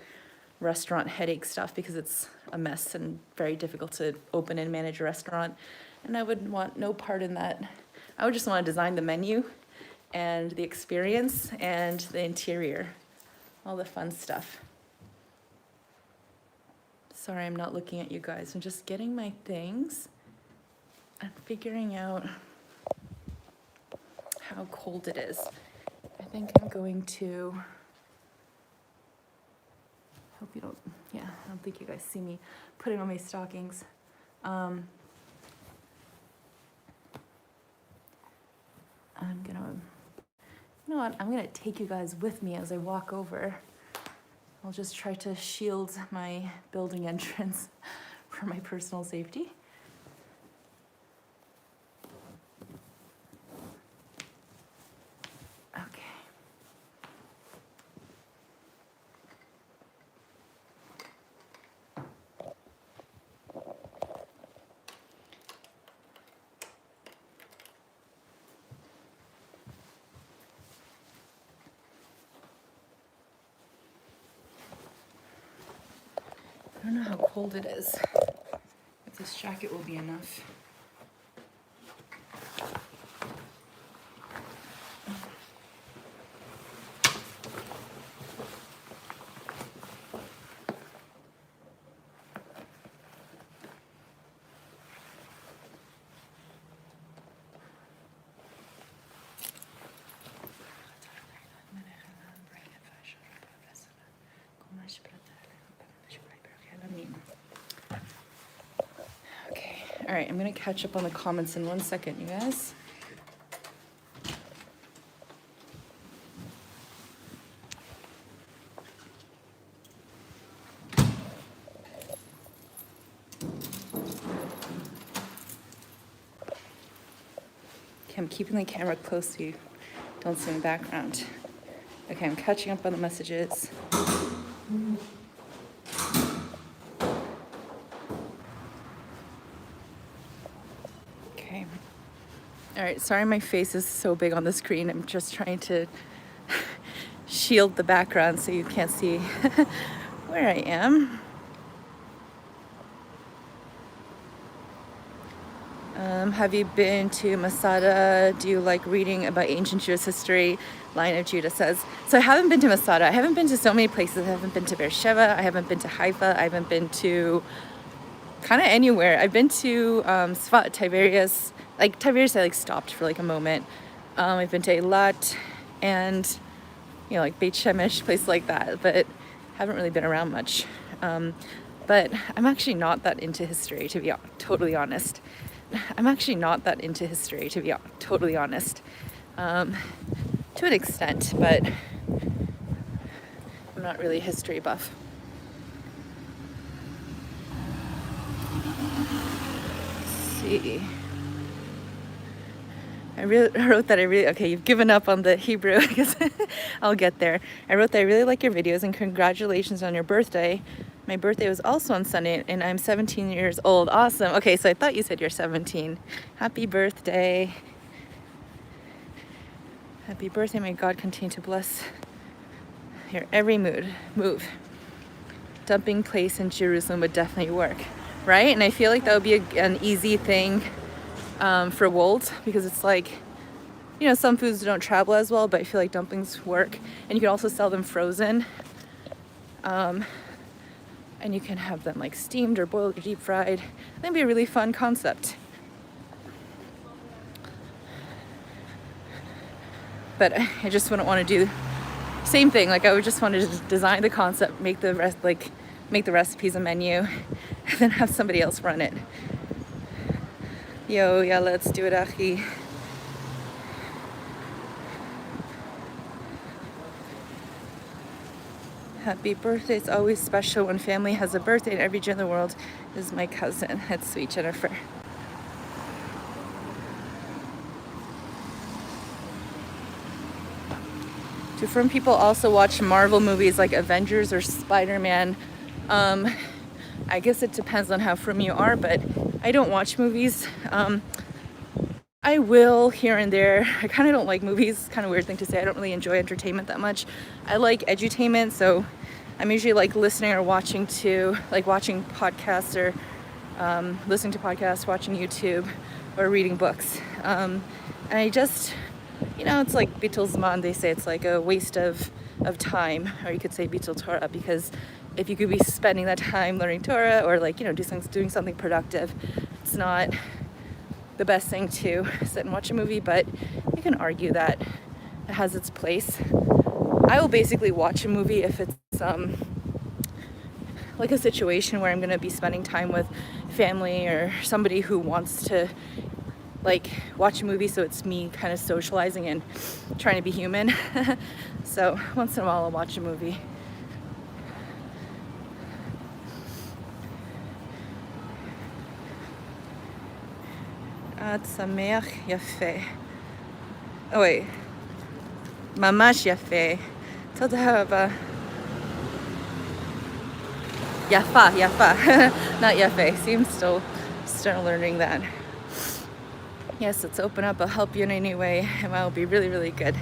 restaurant headache stuff, because it's a mess and very difficult to open and manage a restaurant. And I would want no part in that. I would just want to design the menu and the experience and the interior, all the fun stuff. Sorry, I'm not looking at you guys. I'm just getting my things and figuring out how cold it is. I think I'm going to, hope you don't, yeah, I don't think you guys see me putting on my stockings. I'm gonna, you know what, I'm gonna take you guys with me as I walk over. I'll just try to shield my building entrance for my personal safety. Okay. I don't know how cold it is, if this jacket will be enough. Okay, all right, I'm gonna catch up on the comments in 1 second, you guys. Okay, I'm keeping the camera close so you don't see in the background. Okay, I'm catching up on the messages. Okay. All right, sorry my face is so big on the screen. I'm just trying to shield the background so you can't see where I am. Have you been to Masada? Do you like reading about ancient Jewish history? Line of Judah says. So I haven't been to Masada. I haven't been to so many places. I haven't been to Beersheba. I haven't been to Haifa. I haven't been to kind of anywhere. I've been to Sfat, Tiberias. Like Tiberias, I like stopped for like a moment. I've been to Eilat and, you know, like Beit Shemesh, places like that, but haven't really been around much. But I'm actually not that into history, to be totally honest. I'm actually not that into history, to be totally honest. To an extent, but I'm not really a history buff. Let's see. I wrote that okay, you've given up on the Hebrew. I guess I'll get there. I wrote that I really like your videos and congratulations on your birthday. My birthday was also on Sunday and I'm 17 years old. Awesome. Okay, so I thought you said you're 17. Happy birthday. Happy birthday. May God continue to bless your every move. Dumping place in Jerusalem would definitely work, right? And I feel like that would be an easy thing for Wold, because it's like, you know, some foods don't travel as well, but I feel like dumplings work. And you can also sell them frozen. And you can have them like steamed or boiled or deep fried. That'd be a really fun concept. But I just wouldn't want to do same thing. Like I would just want to design the concept, make the recipes a menu, and then have somebody else run it. Yo, yeah, let's do it, Achi. Happy birthday. It's always special when family has a birthday in every region of the world. This is my cousin. That's sweet, Jennifer. Do from people also watch Marvel movies like Avengers or Spider-Man? I guess it depends on how from you are, but I don't watch movies. I will here and there. I kind of don't like movies. Kind of weird thing to say. I don't really enjoy entertainment that much. I like edutainment, so I'm usually like listening or watching podcasts or listening to podcasts, watching YouTube, or reading books. And I just, you know, it's like Bitul Zman. They say it's like a waste of time, or you could say Bitul Torah, because if you could be spending that time learning Torah or like, you know, doing something productive, it's not the best thing to sit and watch a movie, but it you can argue that it has its place. I will basically watch a movie if it's like a situation where I'm gonna be spending time with family or somebody who wants to like watch a movie, so it's me kind of socializing and trying to be human. So once in a while I'll watch a movie. Samech yafe. Oh wait. Mamash yafe. Toda raba. Yafa. Not yafe. See, I'm still learning that. Yes, let's open up. I'll help you in any way, and I'll be really, really good.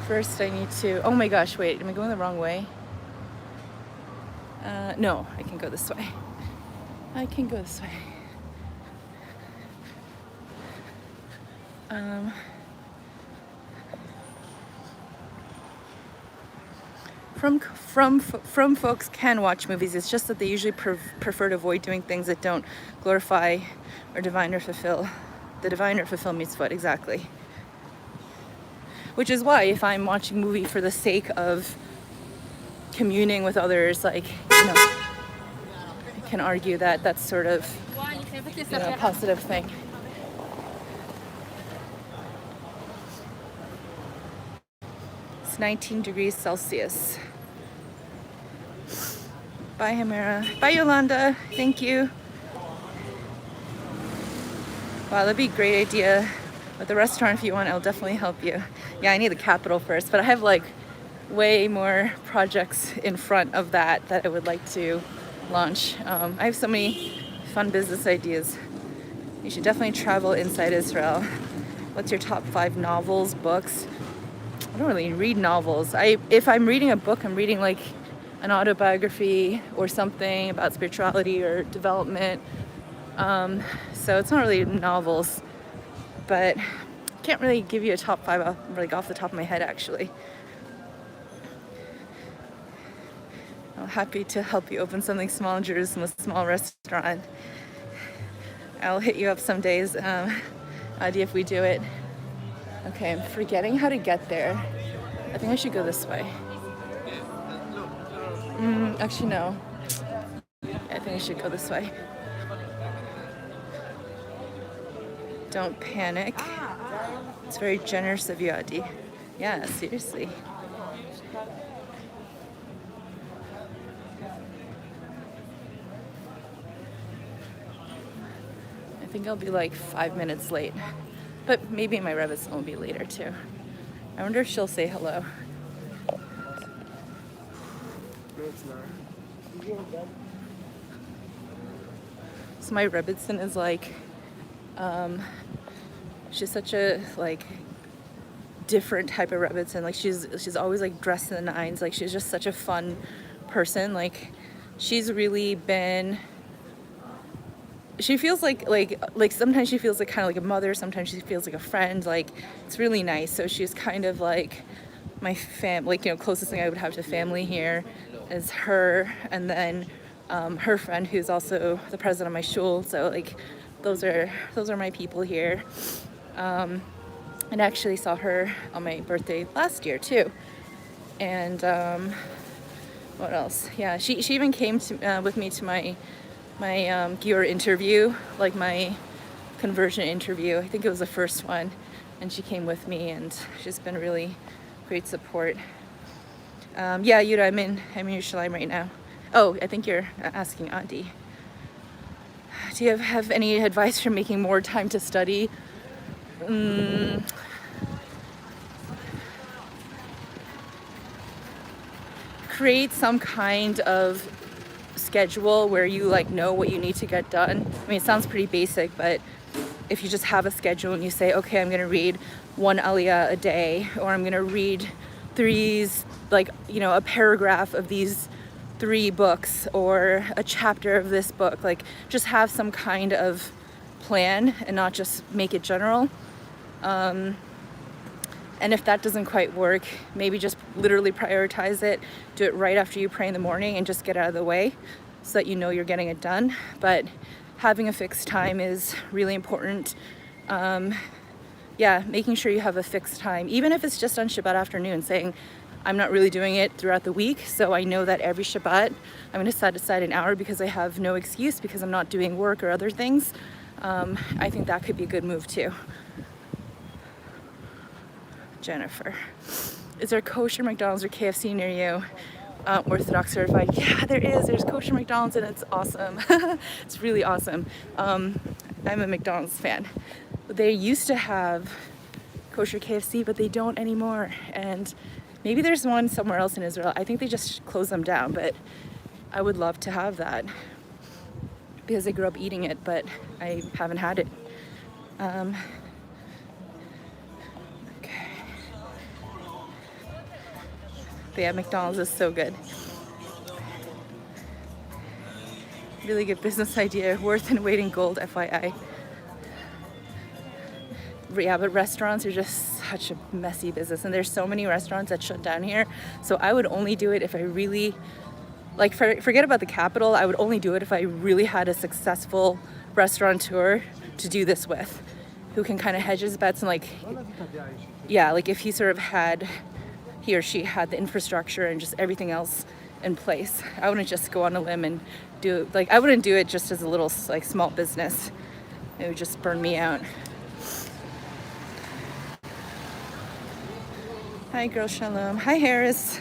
First, I need to. Oh my gosh! Wait, am I going the wrong way? No, I can go this way. I can go this way. From folks can watch movies. It's just that they usually prefer to avoid doing things that don't glorify or divine or fulfill. The divine or fulfill means what exactly? Which is why if I'm watching a movie for the sake of communing with others, like, you know, I can argue that that's sort of, you know, a positive thing. It's 19 degrees Celsius. Bye, Meorah. Bye, Yolanda. Thank you. Wow, that'd be a great idea. With the restaurant, if you want, I'll definitely help you. Yeah, I need the capital first, but I have like way more projects in front of that I would like to launch. I have so many fun business ideas. You should definitely travel inside Israel. What's your top 5 novels, books? I don't really read novels. If I'm reading a book, I'm reading like an autobiography or something about spirituality or development. So it's not really novels, but I can't really give you a top 5 like off the top of my head, actually. I'm happy to help you open something small in Jerusalem, a small restaurant. I'll hit you up some days, Adi, if we do it. Okay, I'm forgetting how to get there. I think I should go this way. Actually, no. I think I should go this way. Don't panic. It's very generous of you, Adi. Yeah, seriously. I think I'll be like 5 minutes late. But maybe my Rebbetzin will be later too. I wonder if she'll say hello. So my Rebbetzin is like, she's such a like different type of Rebbetzin. Like she's always like dressed in the nines. Like she's just such a fun person. Like she's really been. She feels like sometimes she feels like kind of like a mother. Sometimes she feels like a friend. Like it's really nice. So she's kind of like my like, you know, closest thing I would have to family here is her, and then her friend who's also the president of my shul. So like those are my people here. And I actually saw her on my birthday last year too. And what else? Yeah, she even came to with me to my Gior interview, like my conversion interview. I think it was the first one, and she came with me, and she's been really great support. Yeah, Yuda, I'm in Yerushalayim right now. Oh, I think you're asking Adi. Do you have any advice for making more time to study? Create some kind of schedule where you like know what you need to get done. I mean, it sounds pretty basic, but if you just have a schedule and you say, okay, I'm gonna read 1 aliyah a day, or I'm gonna read a paragraph of these 3 books, or a chapter of this book, like just have some kind of plan and not just make it general. And if that doesn't quite work, maybe just literally prioritize it. Do it right after you pray in the morning and just get out of the way so that you know you're getting it done. But having a fixed time is really important. Yeah, making sure you have a fixed time, even if it's just on Shabbat afternoon, saying, I'm not really doing it throughout the week, so I know that every Shabbat I'm going to set aside an hour because I have no excuse because I'm not doing work or other things. I think that could be a good move too. Jennifer, is there kosher McDonald's or KFC near you? Orthodox certified? Yeah, there is. There's kosher McDonald's and it's awesome. It's really awesome. I'm a McDonald's fan. They used to have kosher KFC, but they don't anymore. And maybe there's one somewhere else in Israel. I think they just closed them down, but I would love to have that because I grew up eating it, but I haven't had it. Okay. But yeah, McDonald's is so good. Really good business idea. Worth in weight in gold, FYI. Yeah, but restaurants are just such a messy business, and there's so many restaurants that shut down here. So I would only do it if I really, like, forget about the capital. I would only do it if I really had a successful restaurateur to do this with, who can kind of hedge his bets and like, yeah, like if he sort of had, he or she had the infrastructure and just everything else in place. I wouldn't just go on a limb and do, like, I wouldn't do it just as a little like small business. It would just burn me out. Hi, girl, shalom. Hi, Harris.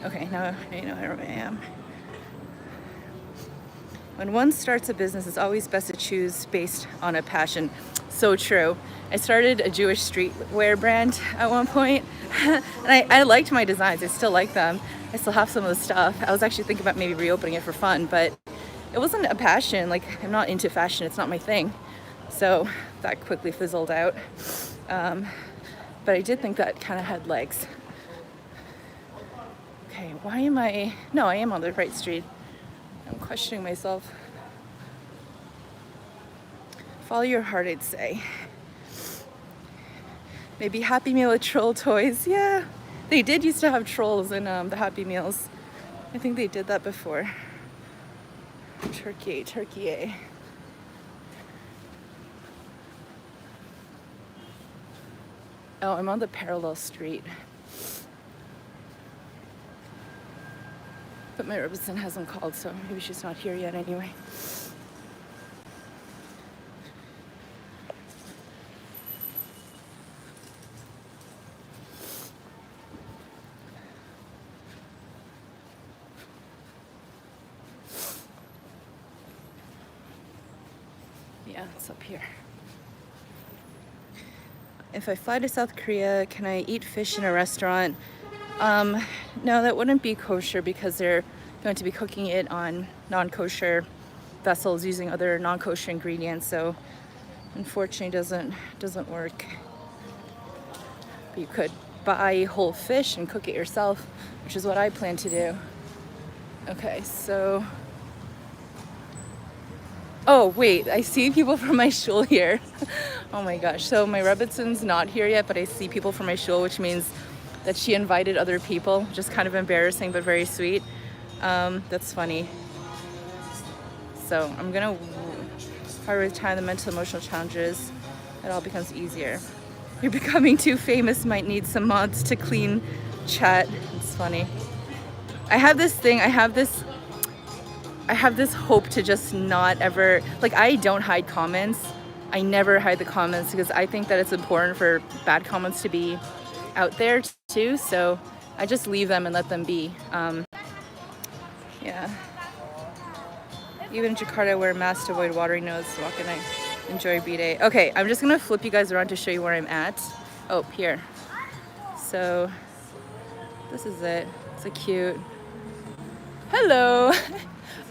Okay, now you know where I am. When one starts a business, it's always best to choose based on a passion. So true. I started a Jewish streetwear brand at one point, and I liked my designs. I still like them. I still have some of the stuff. I was actually thinking about maybe reopening it for fun, but it wasn't a passion. Like, I'm not into fashion. It's not my thing. So that quickly fizzled out. But I did think that kind of had legs. Okay, why am I... No, I am on the right street. I'm questioning myself. Follow your heart, I'd say. Maybe Happy Meal with troll toys. Yeah, they did used to have trolls in the Happy Meals. I think they did that before. Turkey. Oh, I'm on the parallel street. But my representative hasn't called, so maybe she's not here yet anyway. Yeah, it's up here. If I fly to South Korea, can I eat fish in a restaurant? No, that wouldn't be kosher because they're going to be cooking it on non-kosher vessels using other non-kosher ingredients. So unfortunately doesn't work. But you could buy whole fish and cook it yourself, which is what I plan to do. Okay, so... Oh, wait, I see people from my shul here. Oh my gosh, so my Rebbitzon's not here yet, but I see people from my shul, which means that she invited other people, which is kind of embarrassing, but very sweet. That's funny. So I'm gonna prioritize the mental emotional challenges. It all becomes easier. You're becoming too famous, might need some mods to clean chat. It's funny. I have this hope to just not ever, like, I don't hide comments. I never hide the comments because I think that it's important for bad comments to be out there too. So I just leave them and let them be. Yeah. Even in Jakarta, I wear a mask to avoid watering nose. So how can I enjoy B-Day? Okay, I'm just gonna flip you guys around to show you where I'm at. Oh, here. So this is it. It's a cute. Hello.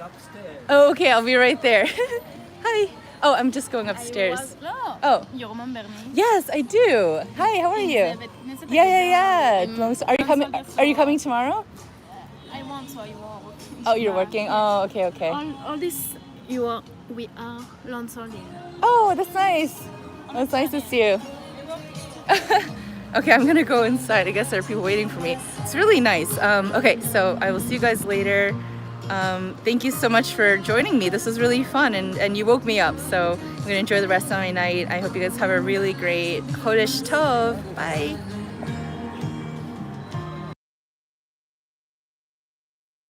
Upstairs. Oh, okay, I'll be right there. Hi. Oh, I'm just going upstairs. Oh. You remember me? Yes, I do. Hi, how are you? Yeah. Are you coming tomorrow? I want, so you are working. Oh, you're working? Oh, okay. All this, we are Lansolin. Oh, that's nice. That's nice to see you. Okay, I'm gonna go inside. I guess there are people waiting for me. It's really nice. Okay, so I will see you guys later. Thank you so much for joining me. This was really fun, and you woke me up. So I'm gonna enjoy the rest of my night. I hope you guys have a really great Chodesh Tov. Bye.